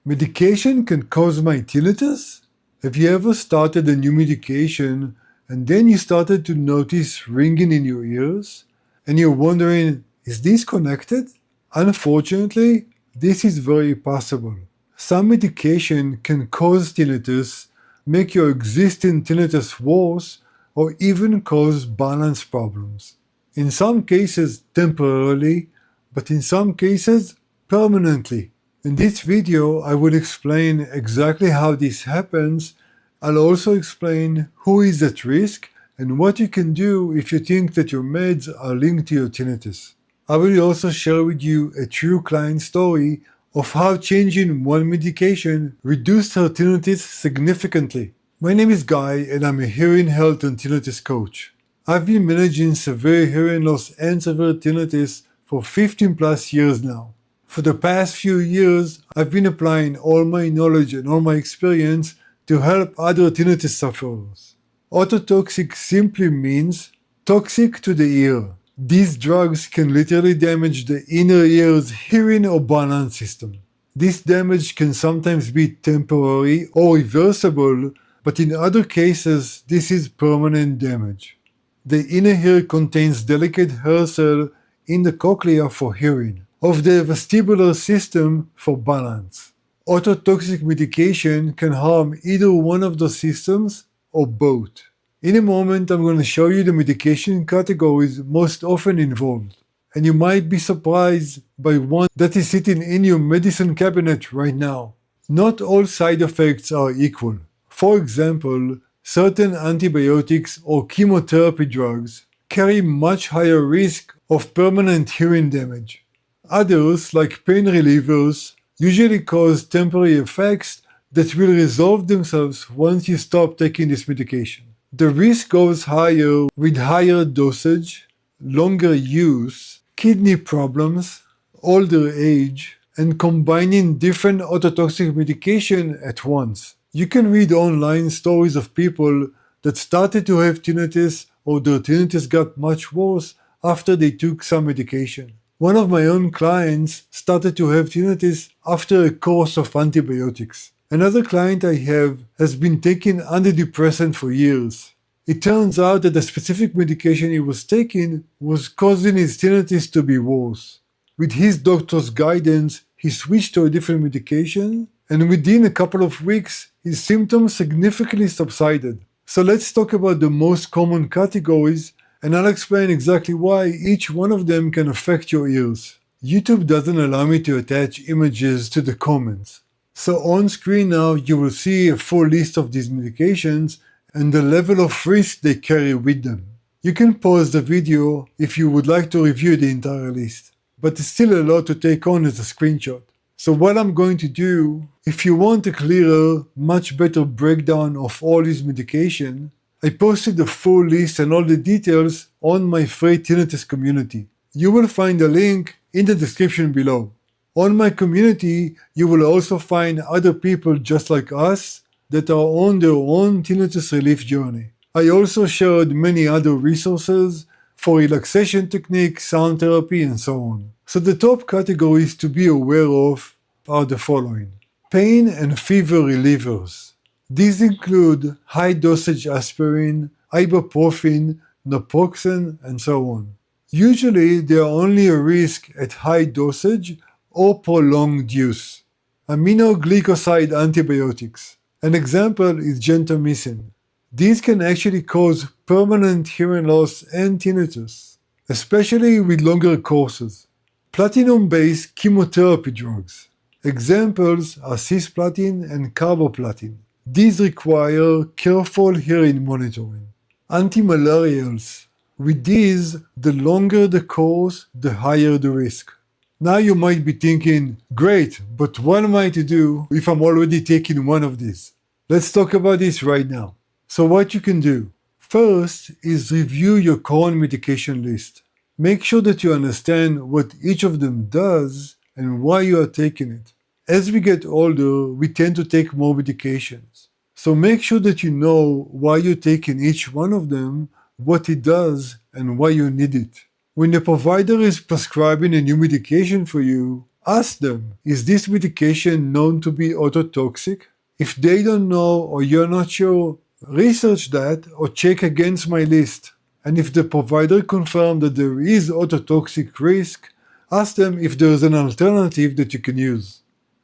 Medication can cause my tinnitus? Have you ever started a new medication and then you started to notice ringing in your ears? And you're wondering, is this connected? Unfortunately, this is very possible. Some medication can cause tinnitus, make your existing tinnitus worse, or even cause balance problems. In some cases temporarily, but in some cases permanently. In this video, I will explain exactly how this happens. I'll also explain who is at risk and what you can do if you think that your meds are linked to your tinnitus. I will also share with you a true client story of how changing one medication reduced her tinnitus significantly. My name is Guy and I'm a hearing health and tinnitus coach. I've been managing severe hearing loss and severe tinnitus for 15 plus years now. For the past few years, I've been applying all my knowledge and all my experience to help other tinnitus sufferers. Ototoxic simply means toxic to the ear. These drugs can literally damage the inner ear's hearing or balance system. This damage can sometimes be temporary or reversible, but in other cases, this is permanent damage. The inner ear contains delicate hair cells in the cochlea for hearing, of the vestibular system for balance. Ototoxic medication can harm either one of those systems or both. In a moment, I'm going to show you the medication categories most often involved, and you might be surprised by one that is sitting in your medicine cabinet right now. Not all side effects are equal. For example, certain antibiotics or chemotherapy drugs carry much higher risk of permanent hearing damage. Others, like pain relievers, usually cause temporary effects that will resolve themselves once you stop taking this medication. The risk goes higher with higher dosage, longer use, kidney problems, older age, and combining different ototoxic medication at once. You can read online stories of people that started to have tinnitus or their tinnitus got much worse after they took some medication. One of my own clients started to have tinnitus after a course of antibiotics. Another client I have has been taking antidepressant for years. It turns out that the specific medication he was taking was causing his tinnitus to be worse. With his doctor's guidance, he switched to a different medication, and within a couple of weeks, his symptoms significantly subsided. So let's talk about the most common categories, and I'll explain exactly why each one of them can affect your ears. YouTube doesn't allow me to attach images to the comments. So on screen now, you will see a full list of these medications and the level of risk they carry with them. You can pause the video if you would like to review the entire list, but it's still a lot to take on as a screenshot. So what I'm going to do, if you want a clearer, much better breakdown of all these medication, I posted the full list and all the details on my free tinnitus community. You will find a link in the description below. On my community, you will also find other people just like us that are on their own tinnitus relief journey. I also shared many other resources for relaxation techniques, sound therapy, and so on. So the top categories to be aware of are the following. Pain and fever relievers. These include high dosage aspirin, ibuprofen, naproxen, and so on. Usually they are only a risk at high dosage or prolonged use. Aminoglycoside antibiotics. An example is gentamicin. These can actually cause permanent hearing loss and tinnitus, especially with longer courses. Platinum-based chemotherapy drugs. Examples are cisplatin and carboplatin. These require careful hearing monitoring. Antimalarials. With these, the longer the course, the higher the risk. Now you might be thinking, great, but what am I to do if I'm already taking one of these? Let's talk about this right now. So what you can do. First is review your current medication list. Make sure that you understand what each of them does and why you are taking it. As we get older, we tend to take more medications. So make sure that you know why you're taking each one of them, what it does, and why you need it. When the provider is prescribing a new medication for you, Ask them, is this medication known to be ototoxic? If they don't know or you're not sure, research that or check against my list. And if the provider confirms that there is ototoxic risk, ask them if there's an alternative that you can use.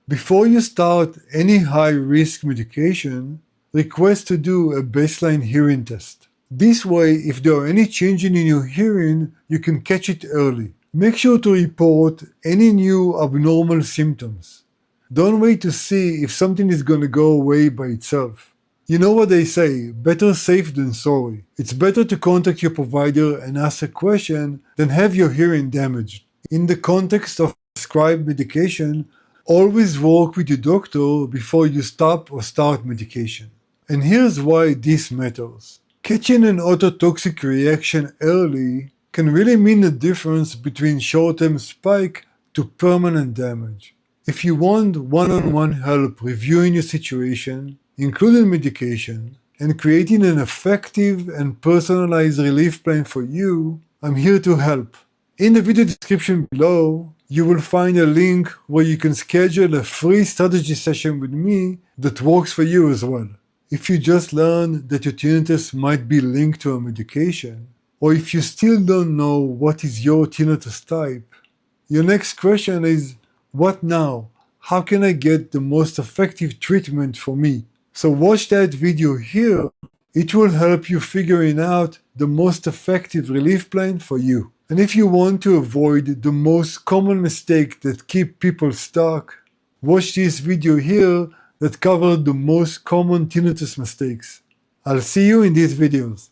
Before you start any high-risk medication, request to do a baseline hearing test. This way, if there are any changes in your hearing, you can catch it early. Make sure to report any new abnormal symptoms. Don't wait to see if something is going to go away by itself. You know what they say, better safe than sorry. It's better to contact your provider and ask a question than have your hearing damaged. In the context of prescribed medication, always work with your doctor before you stop or start medication. And here's why this matters. Catching an ototoxic reaction early can really mean the difference between short-term spike to permanent damage. If you want one-on-one help reviewing your situation, including medication, and creating an effective and personalized relief plan for you, I'm here to help. In the video description below, you will find a link where you can schedule a free strategy session with me that works for you as well. If you just learned that your tinnitus might be linked to a medication, or if you still don't know what is your tinnitus type, your next question is, what now? How can I get the most effective treatment for me? So watch that video here. It will help you figuring out the most effective relief plan for you. And if you want to avoid the most common mistake that keep people stuck, watch this video here that covers the most common tinnitus mistakes. I'll see you in these videos.